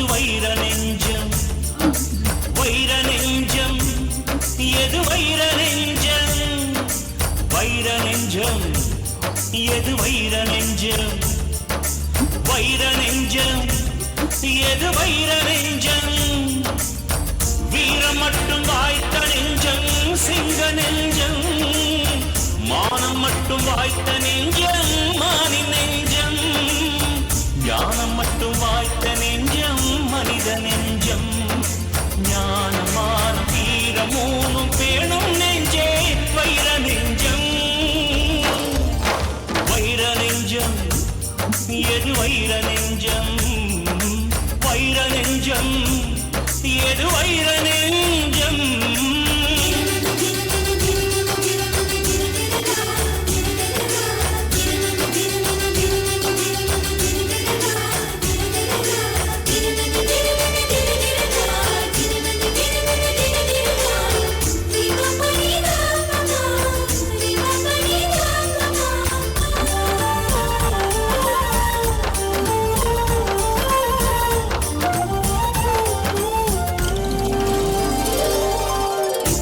அது வைர நெஞ்சம் வைர நெஞ்சம் எது வைர நெஞ்சம் வைர நெஞ்சம் எது வைர நெஞ்சம் வைர நெஞ்சம் எது வைர நெஞ்சம் வீரம் மட்டும் வாய்த்த நெஞ்சம் சிங்க நெஞ்சம் மானம் மட்டும் வாய்த்த நெஞ்சம் மானி நெஞ்சம் ஞானம் மட்டும் வாய்த்த நெஞ்சம் மனித நெஞ்சம் ஞானமான வீரம் மூணும் பேணும் நெஞ்சே வைர நெஞ்சம் வைர நெஞ்சம் எது வைர நெஞ்சம் வைர நெஞ்சம் எது வைர நெஞ்சம்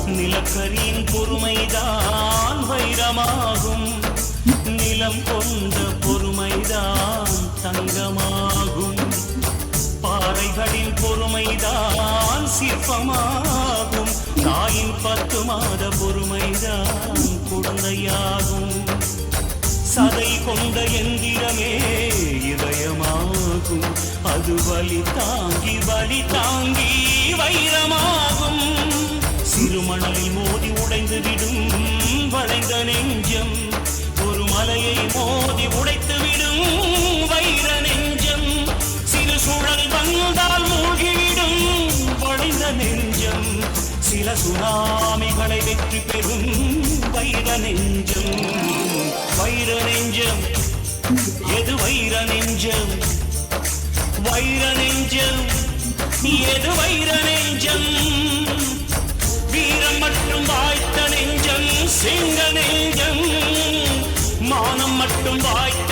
நிலக்கரியின் பொறுமைதான் வைரமாகும் நிலம் கொண்ட பொறுமைதான் தங்கமாகும் பாறைகளின் பொறுமைதான் சிற்பமாகும் தாயின் 10 மாத பொறுமைதான் குழந்தையாகும் சதை கொண்ட எந்திரமே இதயமாகும் அது வலி தாங்கி வைரமாகும் சிறுமணலில் மோதி உடைந்து விடும் வளைந்த நெஞ்சம் ஒரு மலையை மோதி உடைத்து விடும் வைர நெஞ்சம் சிறு சுழல் வந்தால் மூழ்கிவிடும் வளைந்த நெஞ்சம் சில சுனாமிகளை வெற்றி பெறும் வைர நெஞ்சம் வைர நெஞ்சம் எது வைர நெஞ்சம் வைர நெஞ்சம் எது வைர நெஞ்சம் வீரம் மட்டும் வாய்த்த நெஞ்சம் சிங்க நெஞ்சம் மானம் மட்டும் வாய்த்த